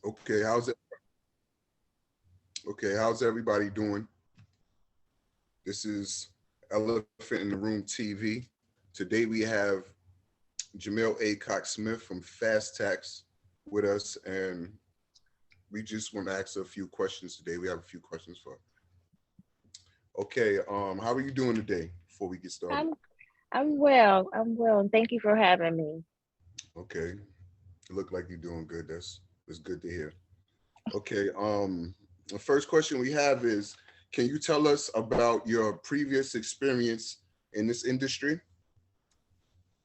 Okay, how's it? Okay, how's everybody doing? This is Elephant in the Room TV. Today we have Jamel A. Cox Smith from FAS-TAX with us, and we just want to ask a few questions today. We have a few questions for. Okay, how are you doing today? Before we get started. I'm I'm well. I'm well. And thank you for having me. Okay, you look like you're doing good. That's good to hear. Okay, the first question we have is, can you tell us about your previous experience in this industry?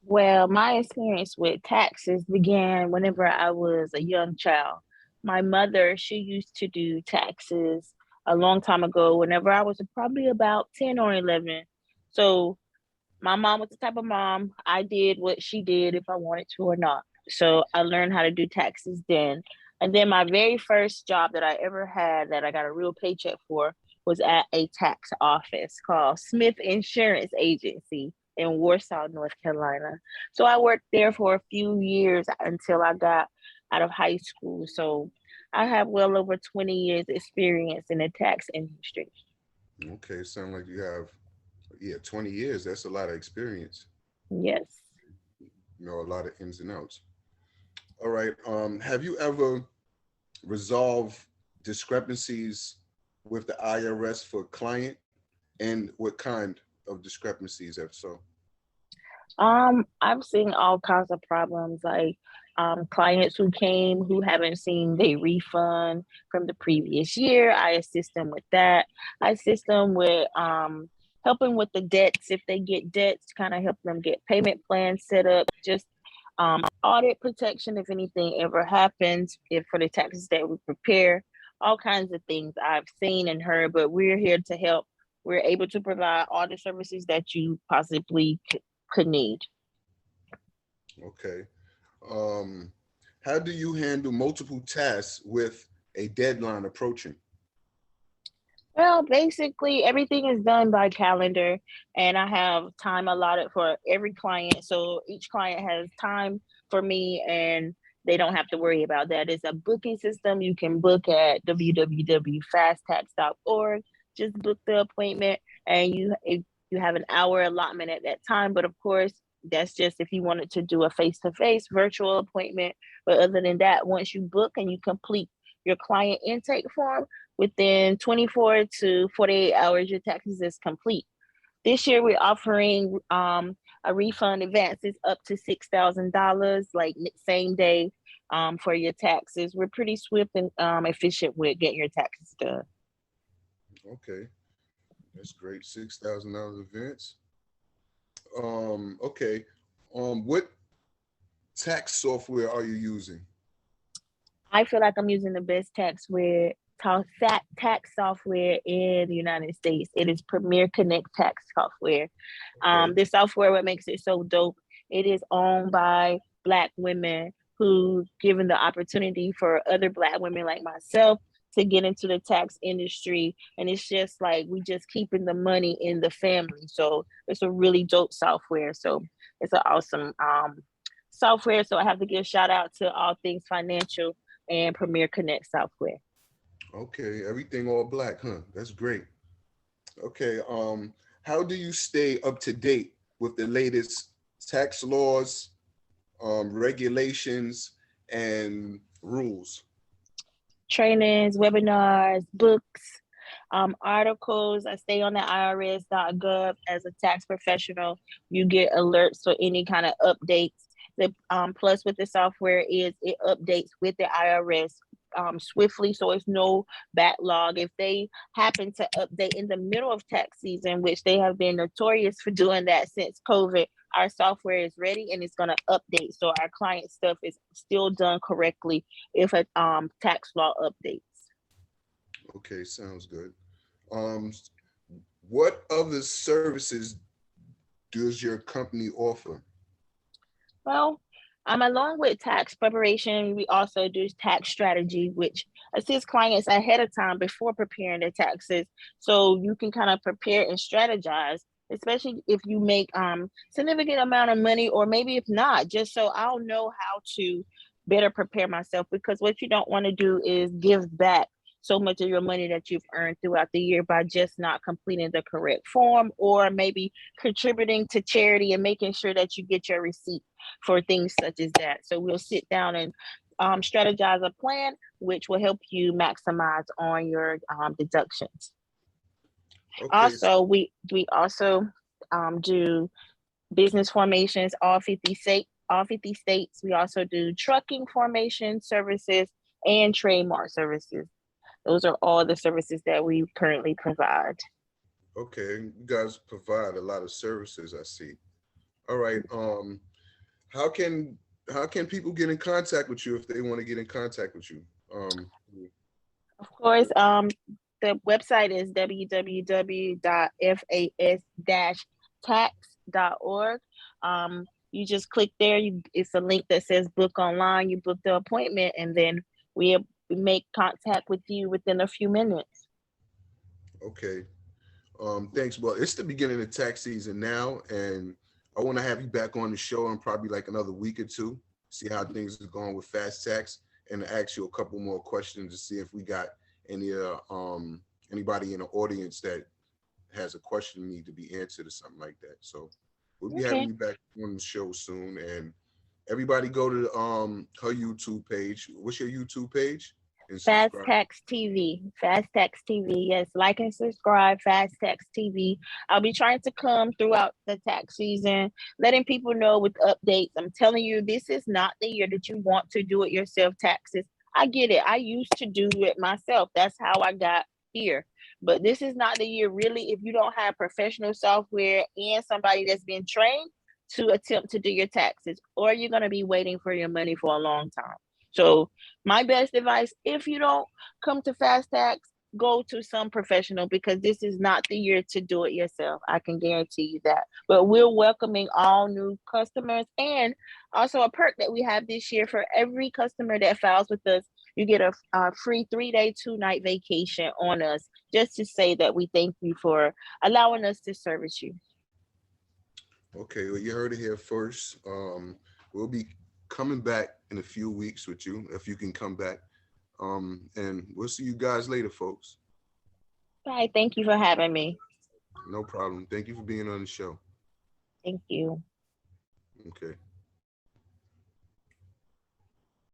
Well, my experience with taxes began whenever I was a young child. My mother, she used to do taxes a long time ago, whenever I was probably about 10 or 11. So my mom was the type of mom, I did what she did if I wanted to or not. So I learned how to do taxes then. And then my very first job that I ever had that I got a real paycheck for was at a tax office called Smith Insurance Agency in Warsaw, North Carolina. So I worked there for a few years until I got out of high school. So I have well over 20 years experience in the tax industry. Okay, sound like you have, yeah, 20 years. That's a lot of experience. Yes. You know, a lot of ins and outs. All right. Have you ever resolved discrepancies with the IRS for a client, and what kind of discrepancies, if so? I've seen all kinds of problems like clients who came who haven't seen their refund from the previous year. I assist them with that. I assist them with helping with the debts if they get debts, kind of help them get payment plans set up, just audit protection if anything ever happens, if for the taxes that we prepare, all kinds of things I've seen and heard, but we're here to help. We're able to provide all the services that you possibly could need. Okay. Um, how do you handle multiple tasks with a deadline approaching? Well, basically, everything is done by calendar, and I have time allotted for every client. So each client has time for me, and they don't have to worry about that. It's a booking system. You can book at www.fasttax.org. Just book the appointment, and you have an hour allotment at that time. But of course, that's just if you wanted to do a face-to-face virtual appointment. But other than that, once you book and you complete your client intake form, within 24 to 48 hours, your taxes is complete. This year, we're offering a refund advances up to $6,000, like same day for your taxes. We're pretty swift and efficient with getting your taxes done. Okay, that's great. $6,000 advance. Okay. What tax software are you using? I feel like I'm using the best tax software in the United States. It is Premier Connect tax software. Okay. This software, what makes it so dope, it is owned by Black women who given the opportunity for other Black women like myself to get into the tax industry. And it's just like we just keeping the money in the family. So it's a really dope software. So it's an awesome software. So I have to give a shout out to All Things Financial and Premier Connect software. Okay. Everything all black, huh? That's great. Okay. How do you stay up to date with the latest tax laws, regulations, and rules? Trainings, webinars, books, articles. I stay on the IRS.gov as a tax professional. You get alerts for any kind of updates. The plus with the software is it updates with the IRS swiftly, so it's no backlog. If they happen to update in the middle of tax season, which they have been notorious for doing that since COVID, our software is ready and it's going to update, so our client stuff is still done correctly if a tax law updates. Okay, sounds good. Um, what other services does your company offer? Well, along with tax preparation, we also do tax strategy, which assists clients ahead of time before preparing their taxes. So you can kind of prepare and strategize, especially if you make significant amount of money, or maybe if not, just so I'll know how to better prepare myself, because what you don't want to do is give back so much of your money that you've earned throughout the year by just not completing the correct form, or maybe contributing to charity and making sure that you get your receipt for things such as that. So we'll sit down and strategize a plan which will help you maximize on your deductions. Okay, Also, we also do business formations, all 50 states. We also do trucking formation services and trademark services. Those are all the services that we currently provide. okay. You guys provide a lot of services, I see. All right. How can how can people get in contact with you if they want to get in contact with you? Um, Of course, the website is www.fas-tax.org. You just click there. It's a link that says book online. You book the appointment, and then we make contact with you within a few minutes. okay. Thanks. Well, it's the beginning of tax season now, and I want to have you back on the show in probably like another week or two, see how things are going with fast tax, and ask you a couple more questions to see if we got any anybody in the audience that has a question need to be answered or something like that. So we'll be having Okay. you back on the show soon, and everybody go to her YouTube page. What's your YouTube page? And Fast subscribe. Tax TV. Fast Tax TV. Yes, like and subscribe. Fast Tax TV. I'll be trying to come throughout the tax season, letting people know with updates. I'm telling you, this is not the year that you want to do it yourself taxes. I get it. I used to do it myself. That's how I got here. But this is not the year, really, if you don't have professional software and somebody that's been trained to attempt to do your taxes, or you're going to be waiting for your money for a long time. So my best advice, if you don't come to Fast Tax, go to some professional, because this is not the year to do it yourself. I can guarantee you that. But we're welcoming all new customers, and also a perk that we have this year: for every customer that files with us, you get a free 3-day, 2-night vacation on us, just to say that we thank you for allowing us to service you. Okay, well, you heard it here first. We'll be coming back in a few weeks with you if you can come back. And we'll see you guys later, folks. Bye. Thank you for having me. No problem. Thank you for being on the show. Thank you. Okay.